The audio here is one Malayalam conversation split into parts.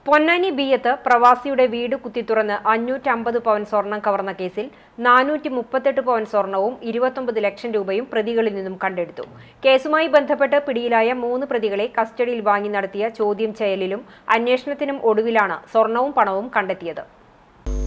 പൊന്നാനി ബിയത്ത് പ്രവാസിയുടെ വീട് കുത്തിത്തുറന്ന് 550 പവൻ സ്വർണം കവർന്ന കേസിൽ 438 പവൻ സ്വർണവും 29 ലക്ഷം രൂപയും പ്രതികളിൽ നിന്നും കണ്ടെടുത്തു. കേസുമായി ബന്ധപ്പെട്ട് പിടിയിലായ 3 പ്രതികളെ കസ്റ്റഡിയിൽ വാങ്ങി നടത്തിയ ചോദ്യം ചെയ്യലിലും അന്വേഷണത്തിനും ഒടുവിലാണ് സ്വർണവും പണവും കണ്ടെത്തിയത്.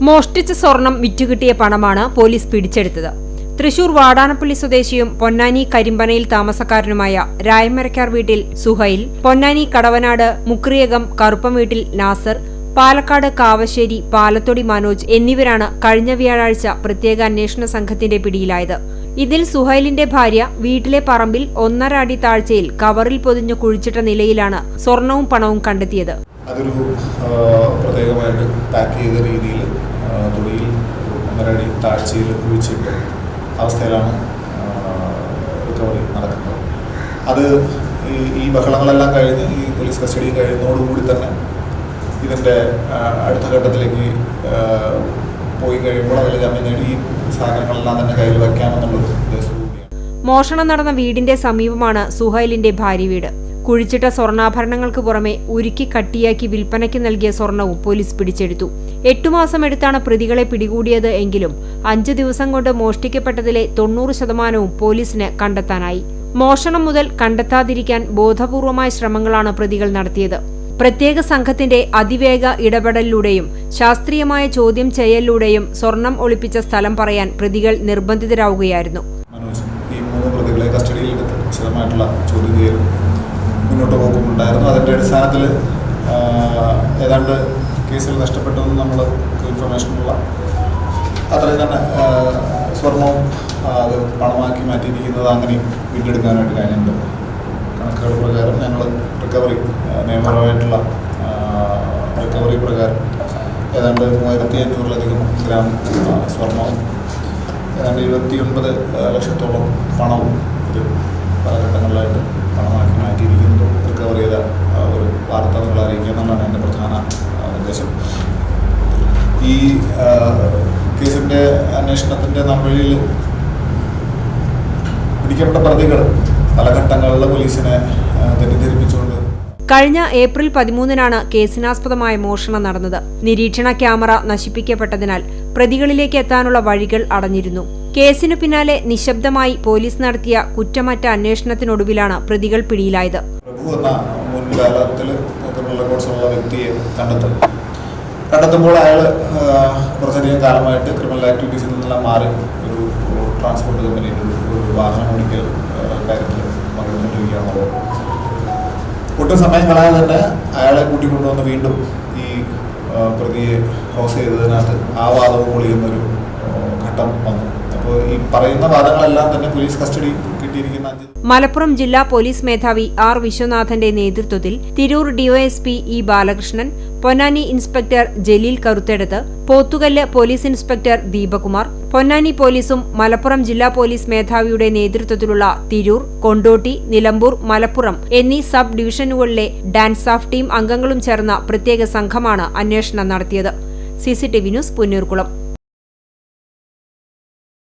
മോഷ്ടിച്ച സ്വർണം വിറ്റുകിട്ടിയ പണമാണ് പോലീസ് പിടിച്ചെടുത്തത്. തൃശൂർ വാടാനപ്പള്ളി സ്വദേശിയും പൊന്നാനി കരിമ്പനയിൽ താമസക്കാരനുമായ രായമരക്കാർ വീട്ടിൽ സുഹൈൽ, പൊന്നാനി കടവനാട് മുക്രിയകം കറുപ്പം വീട്ടിൽ നാസർ, പാലക്കാട് കാവശ്ശേരി പാലത്തൊടി മനോജ് എന്നിവരാണ് കഴിഞ്ഞ വ്യാഴാഴ്ച പ്രത്യേക അന്വേഷണ സംഘത്തിന്റെ പിടിയിലായത്. ഇതിൽ സുഹൈലിന്റെ ഭാര്യ വീട്ടിലെ പറമ്പിൽ 1.5 അടി താഴ്ചയിൽ കവറിൽ പൊതിഞ്ഞു കുഴിച്ചിട്ട നിലയിലാണ് സ്വർണവും പണവും കണ്ടെത്തിയത്. അതൊരു പ്രത്യേകമായിട്ട് പാക്ക് ചെയ്ത രീതിയിൽ തൊടിയിൽ 1.5 അടി താഴ്ചയിൽ കുഴിച്ചിട്ട് അവസ്ഥയിലാണ് റിക്കവറി നടക്കുന്നത്. അത് ഈ ബഹളങ്ങളെല്ലാം കഴിഞ്ഞ് ഈ പോലീസ് കസ്റ്റഡി കഴിയുന്നതോടുകൂടി തന്നെ ഇതിൻ്റെ അടുത്ത ഘട്ടത്തിലേക്ക് പോയി കഴിയുമ്പോൾ അതിൽ ജാമ്യം നേടി ഈ സാധനങ്ങളെല്ലാം തന്നെ കയ്യിൽ വയ്ക്കാമെന്നുള്ളത് ഉദ്ദേശിക്കുകയാണ്. മോഷണം നടന്ന വീടിന്റെ സമീപമാണ് സുഹൈലിന്റെ ഭാര്യ വീട്. കുഴിച്ചിട്ട സ്വർണ്ണാഭരണങ്ങൾക്ക് പുറമെ ഉരുക്കി കട്ടിയാക്കി വിൽപ്പനയ്ക്ക് നൽകിയ സ്വർണവും പോലീസ് പിടിച്ചെടുത്തു. 8 മാസം എടുത്താണ് പ്രതികളെ പിടികൂടിയത് എങ്കിലും 5 ദിവസം കൊണ്ട് മോഷ്ടിക്കപ്പെട്ടതിലെ 90% പോലീസിന് കണ്ടെത്താനായി. മോഷണം മുതൽ കണ്ടെത്താതിരിക്കാൻ ബോധപൂർവമായ ശ്രമങ്ങളാണ് പ്രതികൾ നടത്തിയത്. പ്രത്യേക സംഘത്തിന്റെ അതിവേഗ ഇടപെടലിലൂടെയും ശാസ്ത്രീയമായ ചോദ്യം ചെയ്യലിലൂടെയും സ്വർണം ഒളിപ്പിച്ച സ്ഥലം പറയാൻ പ്രതികൾ നിർബന്ധിതരാവുകയായിരുന്നു. ഈ 3 പ്രതികളെ കസ്റ്റഡിയിലെടുത്ത് വിശദമായിട്ടുള്ള ചോദ്യം ചെയ്യൽ മുന്നോട്ട് പോകുന്നുണ്ടായിരുന്നു. അതിൻ്റെ അടിസ്ഥാനത്തിൽ ഏതാണ്ട് കേസിൽ നഷ്ടപ്പെട്ടതെന്ന് നമ്മൾ ഇൻഫർമേഷനുള്ള അത്രയും തന്നെ സ്വർണവും അത് പണമാക്കി മാറ്റിയിരിക്കുന്നത് അങ്ങനെയും വീണ്ടെടുക്കാനായിട്ട് കഴിഞ്ഞിട്ടുണ്ട്. കണക്കുകൾ പ്രകാരം ഞങ്ങൾ റിക്കവറി നിയമപരമായിട്ടുള്ള റിക്കവറി പ്രകാരം ഏതാണ്ട് 3500-ലധികം ഗ്രാം സ്വർണവും ഏതാണ്ട് 29 ലക്ഷത്തോളം പണവും ഇത് പല ഘട്ടങ്ങളിലായിട്ട് പണമാക്കി മാറ്റിയിരിക്കുന്നത് റിക്കവർ ചെയ്ത ഒരു വാർത്ത നിങ്ങൾ അറിയിക്കുക എന്നുള്ളതാണ് എൻ്റെ പ്രധാന ഉദ്ദേശം. ഈ കേസിൻ്റെ അന്വേഷണത്തിൻ്റെ നമ്മളിൽ പിടിക്കപ്പെട്ട പ്രതികൾ പല ഘട്ടങ്ങളിലെ പോലീസിനെ തെറ്റിദ്ധരിപ്പിച്ചുകൊണ്ട് കഴിഞ്ഞ ഏപ്രിൽ 13-നാണ് കേസിനാസ്പദമായ മോഷണം നടന്നത്. നിരീക്ഷണ ക്യാമറ നശിപ്പിക്കപ്പെട്ടതിനാൽ പ്രതികളിലേക്ക് എത്താനുള്ള വഴികൾ അടഞ്ഞിരുന്നു. കേസിനു പിന്നാലെ നിശബ്ദമായി പോലീസ് നടത്തിയ കുറ്റമറ്റ അന്വേഷണത്തിനൊടുവിലാണ് പ്രതികൾ പിടിയിലായത്. പ്രഭു എന്ന മുൻകാലത്തിൽ ക്രിമിനൽ റെക്കോർഡ്സുള്ള വ്യക്തിയെ കണ്ടെത്തുമ്പോൾ അയാൾ കുറച്ചധികം കാലമായിട്ട് ക്രിമിനൽ ആക്ടിവിറ്റീസിൽ നിന്നെല്ലാം മാറി ഒരു ട്രാൻസ്പോർട്ട് കമ്പനിയിൽ ഒരു വാഹനം ഓടിക്കൽ കാര്യത്തിൽ പങ്കെടുത്തുകൊണ്ടിരിക്കുകയാണല്ലോ. ഒട്ടും സമയം കളയാതെ തന്നെ അയാളെ കൂട്ടിക്കൊണ്ടുവന്ന് വീണ്ടും ഈ പ്രതിയെ ക്രോസ് ചെയ്തതിനകത്ത് ആ വാദവും പൊളിയുന്നൊരു ഘട്ടം വന്നു. അപ്പോൾ ഈ പറയുന്ന വാദങ്ങളെല്ലാം തന്നെ പോലീസ് കസ്റ്റഡി കിട്ടിയിരിക്കുന്ന മലപ്പുറം ജില്ലാ പോലീസ് മേധാവി ആർ വിശ്വനാഥന്റെ നേതൃത്വത്തിൽ Tirur DYSP E Balakrishnan, Ponnani inspector Jaleel Karuthedath, Pothukallu police inspector Deepakumar, Ponnani പോലീസും മലപ്പുറം ജില്ലാ പോലീസ് മേധാവിയുടെ നേതൃത്വത്തിലുള്ള തിരൂർ, കൊണ്ടോട്ടി, നിലമ്പൂർ, മലപ്പുറം എന്നീ സബ് ഡിവിഷനുകളിലെ ഡാൻസ് ഓഫ് ടീം അംഗങ്ങളും ചേർന്ന പ്രത്യേക സംഘമാണ് അന്വേഷണം നടത്തിയത്. CCTV news, Punnoorkulam.